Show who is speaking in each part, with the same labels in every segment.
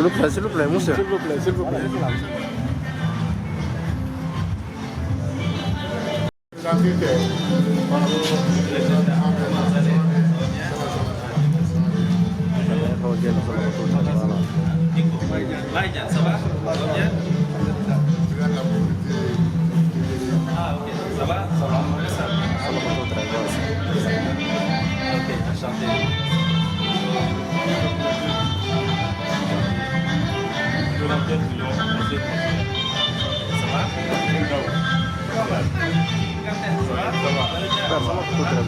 Speaker 1: S'il vous plaît, monsieur.
Speaker 2: S'il vous plaît, s'il vous plaît.
Speaker 3: Maïdiane, ça va? Ça va bien? Ah, ok. Ça va? Ça va? Ok, enchanté.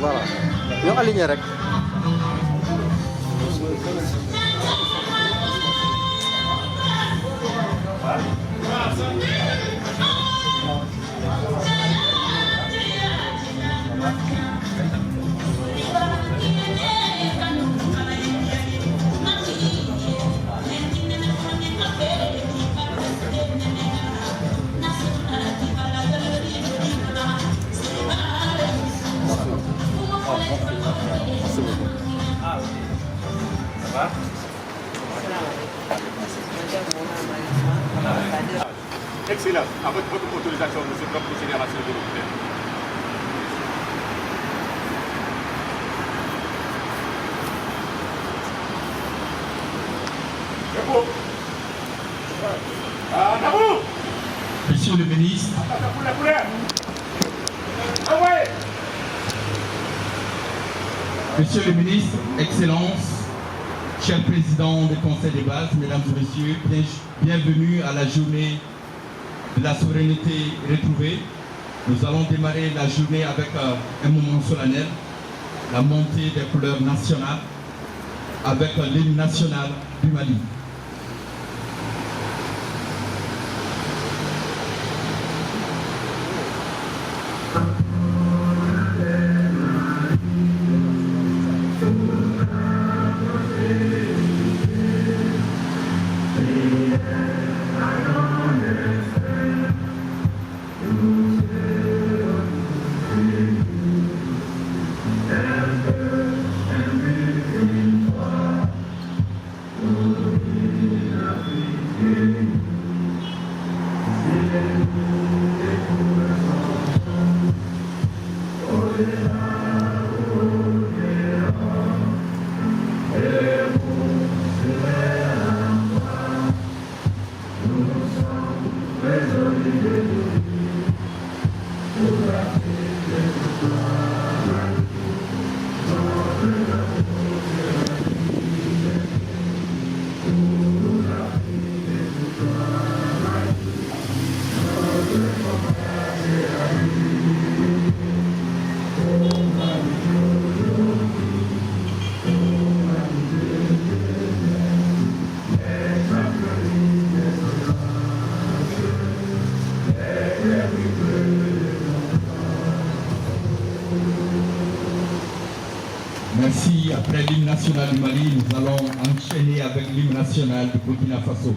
Speaker 1: Voilà. Yung aligné rek.
Speaker 3: Ah, ok. Ça va?
Speaker 2: Excellent. Avec votre autorisation, monsieur, pour procéder à la séance de l'hôpital.
Speaker 4: Monsieur le ministre, Monsieur le ministre, Excellences, cher président du Conseil des bases, mesdames et messieurs, bienvenue à la journée de la souveraineté retrouvée. Nous allons démarrer la journée avec un moment solennel, la montée des couleurs nationales, avec l'hymne national du Mali. Merci. Après l'hymne national du Mali, nous allons enchaîner avec l'hymne national du Burkina Faso.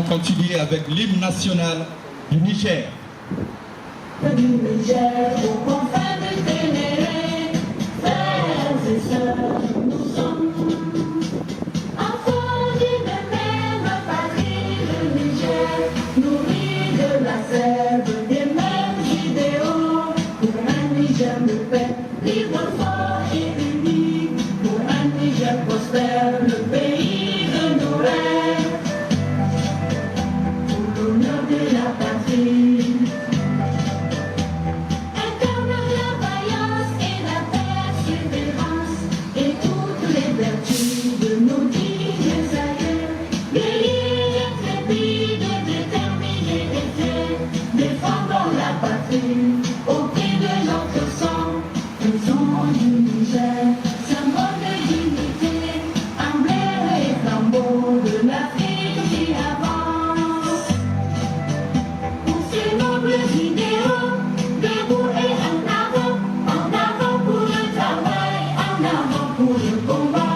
Speaker 4: allons continuer avec l'hymne national du Niger.
Speaker 5: Du Niger aux confins du Ténéré, frères et sœurs, nous sommes enfants d'une même patrie, le Niger, nourris de la sève des mêmes idéaux, pour un Niger de paix, libre, fort et uni, pour un Niger prospère, le pays de nos rêves, pour l'honneur de la patrie. Au pied de notre sang, faisons du Niger, symbole de dignité, emblème et flambeau de l'Afrique qui avance. Pour ces nobles idéaux, debout et en avant pour le travail, en avant pour le combat.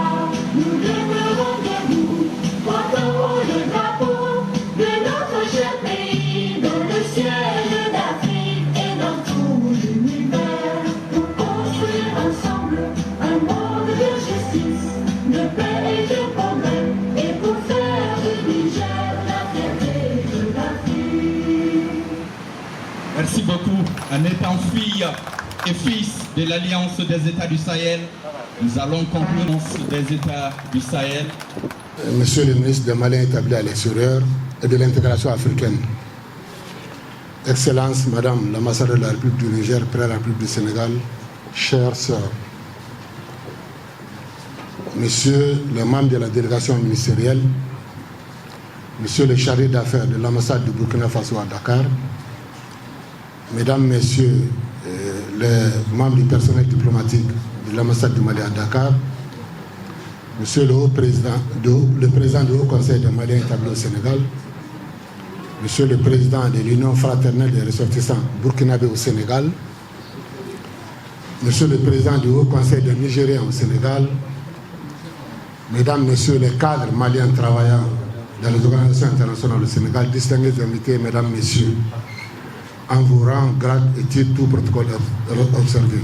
Speaker 5: Nous demeurons debout, portant haut le drapeau de notre cher pays, dans le ciel d'Afrique.
Speaker 4: Merci beaucoup. En étant fille et fils de l'Alliance des États du Sahel, nous allons conclure des États du Sahel.
Speaker 6: Monsieur le ministre des Maliens établis à l'extérieur et de l'intégration africaine, Excellence, Madame l'ambassadeur de la République du Niger, près de la République du Sénégal, chères sœurs, Monsieur le membre de la délégation ministérielle, Monsieur le chargé d'affaires de l'ambassade du Burkina Faso à Dakar, Mesdames, Messieurs les membres du personnel diplomatique de l'ambassade du Mali à Dakar, Monsieur le président du Haut Conseil des Maliens établis au Sénégal, Monsieur le Président de l'Union fraternelle des ressortissants burkinabés au Sénégal, Monsieur le Président du Haut Conseil des Nigériens au Sénégal, Mesdames, Messieurs les cadres maliens travaillant dans les organisations internationales au Sénégal, distingués invités, Mesdames, Messieurs, en vous rang, grade et titre, tout protocole observé.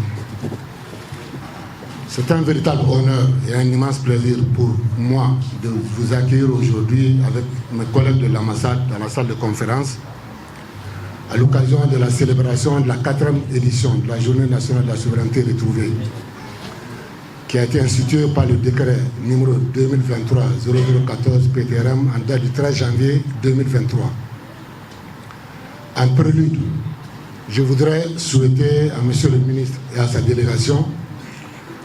Speaker 6: C'est un véritable honneur et un immense plaisir pour moi de vous accueillir aujourd'hui avec mes collègues de l'ambassade dans la salle de conférence à l'occasion de la célébration de la 4e édition de la Journée nationale de la souveraineté retrouvée, qui a été instituée par le décret numéro 2023-0014 PTRM en date du 13 janvier 2023. En prélude, je voudrais souhaiter à Monsieur le ministre et à sa délégation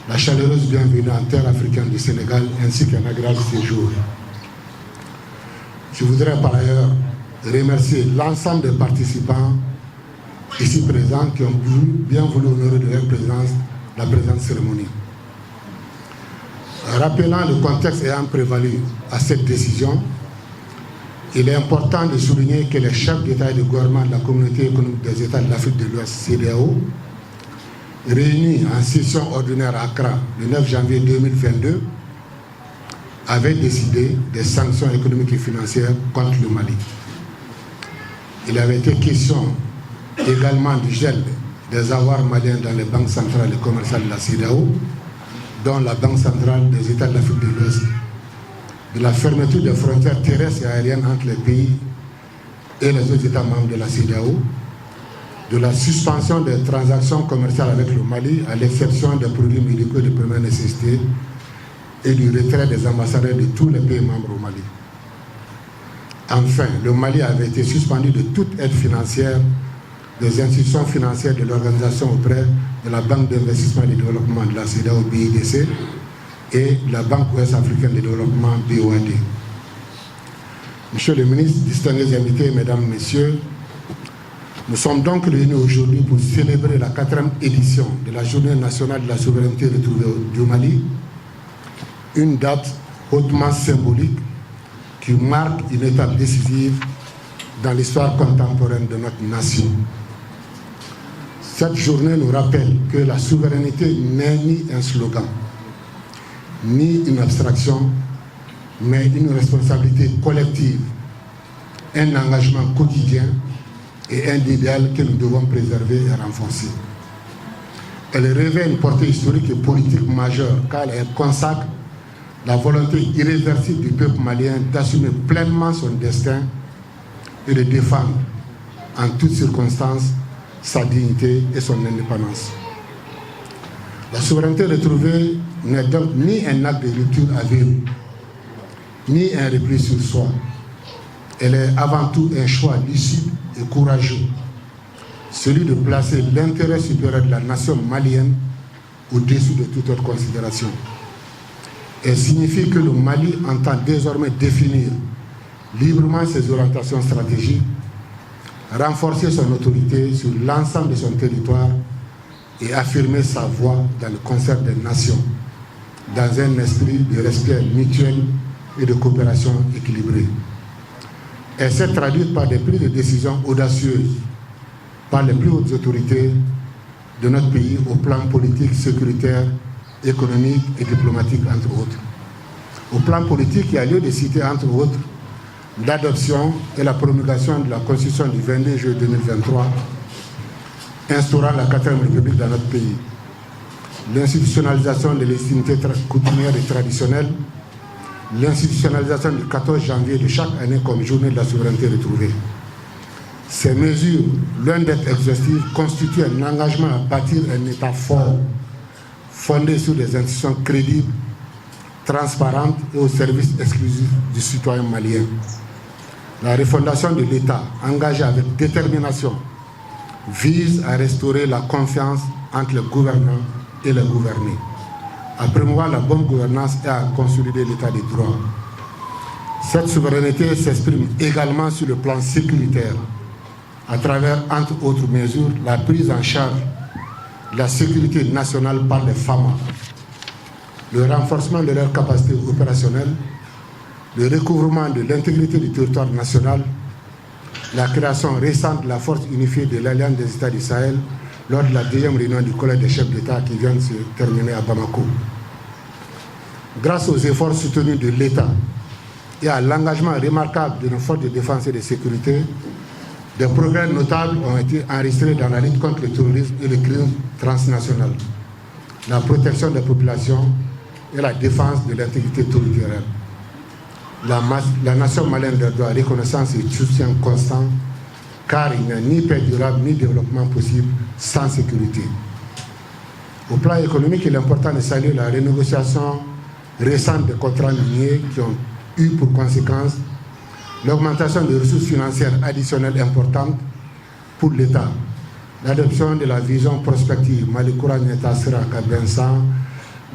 Speaker 6: la chaleureuse bienvenue en terre africaine du Sénégal ainsi qu'un agréable séjour. Je voudrais par ailleurs remercier l'ensemble des participants ici présents qui ont bien voulu honorer de leur présence la présente cérémonie. Rappelant le contexte ayant prévalu à cette décision, il est important de souligner que les chefs d'État et de gouvernement de la Communauté économique des États de l'Afrique de l'Ouest, CEDEAO, réunis en session ordinaire à Accra le 9 janvier 2022, avaient décidé des sanctions économiques et financières contre le Mali. Il avait été question également du gel des avoirs maliens dans les banques centrales et commerciales de la CEDEAO, dont la Banque centrale des États de l'Afrique de l'Ouest, de la fermeture des frontières terrestres et aériennes entre les pays et les autres États membres de la CEDEAO, de la suspension des transactions commerciales avec le Mali, à l'exception des produits médicaux de première nécessité, et du retrait des ambassadeurs de tous les pays membres au Mali. Enfin, le Mali avait été suspendu de toute aide financière des institutions financières de l'organisation auprès de la Banque d'investissement et de développement de la CEDEAO BIDC et de la Banque ouest africaine de développement BOAD. Monsieur le ministre, distingués invités, Mesdames, Messieurs, nous sommes donc réunis aujourd'hui pour célébrer la 4e édition de la Journée nationale de la souveraineté retrouvée du Mali, une date hautement symbolique qui marque une étape décisive dans l'histoire contemporaine de notre nation. Cette journée nous rappelle que la souveraineté n'est ni un slogan, ni une abstraction, mais une responsabilité collective un engagement quotidien et un idéal que nous devons préserver et renforcer. Elle revêt une portée historique et politique majeure car elle consacre la volonté irréversible du peuple malien d'assumer pleinement son destin et de défendre en toutes circonstances sa dignité et son indépendance. La souveraineté retrouvée n'est donc ni un acte de rupture à verrou, ni un repli sur soi. Elle est avant tout un choix lucide et courageux, celui de placer l'intérêt supérieur de la nation malienne au-dessus de toute autre considération. Elle signifie que le Mali entend désormais définir librement ses orientations stratégiques, renforcer son autorité sur l'ensemble de son territoire et affirmer sa voix dans le concert des nations, dans un esprit de respect mutuel et de coopération équilibrée. Elle s'est traduite par des prises de décision audacieuses par les plus hautes autorités de notre pays au plan politique, sécuritaire, économique et diplomatique, entre autres. Au plan politique, il y a lieu de citer, entre autres, l'adoption et la promulgation de la Constitution du 22 juillet 2023, instaurant la 4e République dans notre pays, l'institutionnalisation de légitimité coutumière et traditionnelle, l'institutionnalisation du 14 janvier de chaque année comme journée de la souveraineté retrouvée. Ces mesures, loin d'être exhaustives, constituent un engagement à bâtir un État fort, fondé sur des institutions crédibles, transparentes et au service exclusif du citoyen malien. La refondation de l'État, engagée avec détermination, vise à restaurer la confiance entre les gouvernants et les gouvernés, à promouvoir la bonne gouvernance et à consolider l'état des droits. Cette souveraineté s'exprime également sur le plan sécuritaire, à travers, entre autres mesures, la prise en charge de la sécurité nationale par les FAMA, le renforcement de leurs capacités opérationnelles, le recouvrement de l'intégrité du territoire national, la création récente de la force unifiée de l'Alliance des États du Sahel lors de la 2e réunion du Collège des chefs d'État qui vient de se terminer à Bamako. Grâce aux efforts soutenus de l'État et à l'engagement remarquable de nos forces de défense et de sécurité, des progrès notables ont été enregistrés dans la lutte contre le terrorisme et le crime transnational, la protection des populations et la défense de l'intégrité territoriale. La nation malienne leur doit reconnaissance et soutien constant, car il n'y a ni paix durable ni développement possible sans sécurité. Au plan économique, il est important de saluer la renégociation récente des contrats miniers qui ont eu pour conséquence l'augmentation de ressources financières additionnelles importantes pour l'État, l'adoption de la vision prospective Malikoura Nyeta Sera Kabensan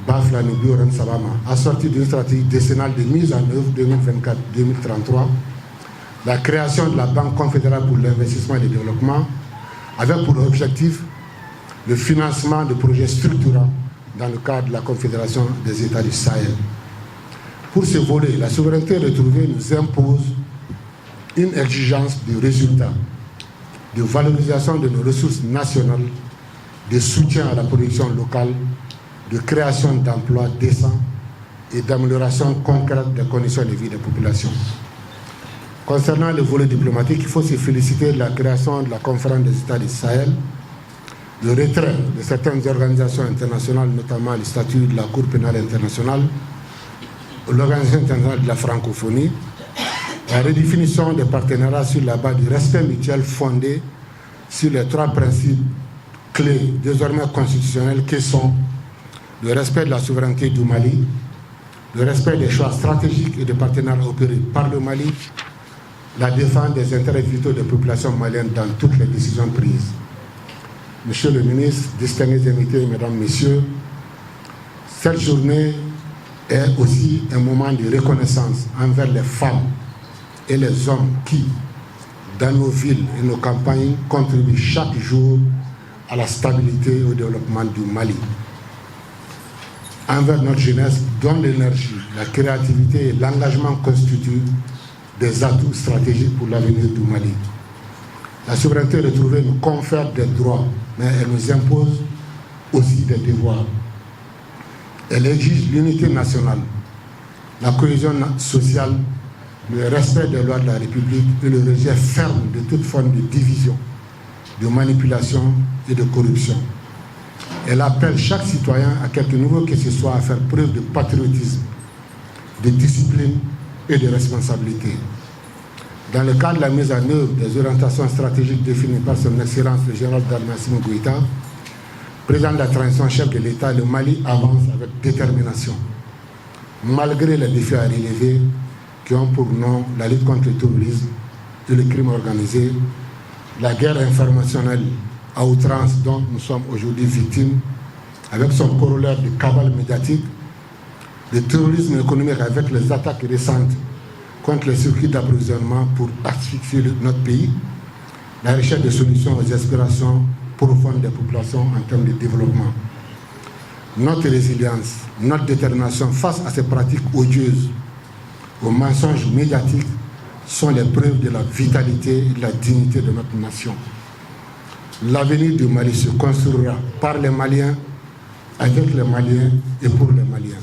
Speaker 6: Baflani Bioren Sabama, assortie d'une stratégie décennale de mise en œuvre 2024-2033, la création de la Banque confédérale pour l'investissement et le développement, avec pour objectif le financement de projets structurants dans le cadre de la Confédération des États du Sahel. Pour ce volet, la souveraineté retrouvée nous impose une exigence de résultat, de valorisation de nos ressources nationales, de soutien à la production locale, de création d'emplois décents et d'amélioration concrète des conditions de vie des populations. Concernant le volet diplomatique, il faut se féliciter de la création de la conférence des États du Sahel, le retrait de certaines organisations internationales, notamment le statut de la Cour pénale internationale, l'Organisation internationale de la francophonie, la redéfinition des partenariats sur la base du respect mutuel fondé sur les 3 principes clés désormais constitutionnels qui sont le respect de la souveraineté du Mali, le respect des choix stratégiques et des partenariats opérés par le Mali, la défense des intérêts vitaux des populations maliennes dans toutes les décisions prises. Monsieur le ministre, distingués invités, mesdames, messieurs, cette journée est aussi un moment de reconnaissance envers les femmes et les hommes qui, dans nos villes et nos campagnes, contribuent chaque jour à la stabilité et au développement du Mali. Envers notre jeunesse, dont l'énergie, la créativité et l'engagement constituent des atouts stratégiques pour l'avenir du Mali. La souveraineté retrouvée nous confère des droits, mais elle nous impose aussi des devoirs. Elle exige l'unité nationale, la cohésion sociale le respect des lois de la République et le rejet ferme de toute forme de division, de manipulation et de corruption. Elle appelle chaque citoyen, à quelque niveau que ce soit, à faire preuve de patriotisme, de discipline et de responsabilité. Dans le cadre de la mise en œuvre des orientations stratégiques définies par son Excellence le général d'armée Assimi Goïta, président de la transition, chef de l'État, le Mali avance avec détermination, malgré les défis à relever qui ont pour nom la lutte contre le terrorisme et le crime organisé, la guerre informationnelle à outrance dont nous sommes aujourd'hui victimes, avec son corollaire de cabale médiatique, le terrorisme économique avec les attaques récentes contre les circuits d'approvisionnement pour asphyxier notre pays, la recherche de solutions aux aspirations profondes des populations en termes de développement. Notre résilience, notre détermination face à ces pratiques odieuses, aux mensonges médiatiques, sont les preuves de la vitalité et de la dignité de notre nation. L'avenir du Mali se construira par les Maliens, avec les Maliens et pour les Maliens.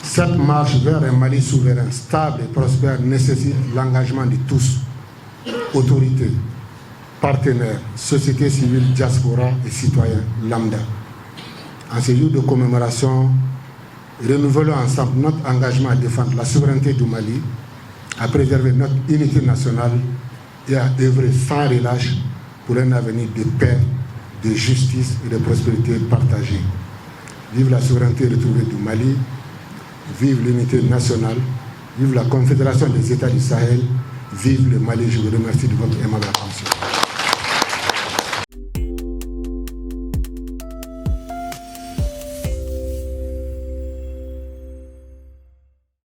Speaker 6: Cette marche vers un Mali souverain, stable et prospère nécessite l'engagement de tous, autorités, partenaires, société civile, diaspora et citoyens lambda. En ces jours de commémoration, renouvelons ensemble notre engagement à défendre la souveraineté du Mali, à préserver notre unité nationale et à œuvrer sans relâche pour un avenir de paix, de justice et de prospérité partagée. Vive la souveraineté retrouvée du Mali, vive l'unité nationale, vive la Confédération des États du Sahel, vive le Mali. Je vous remercie de votre aimable attention.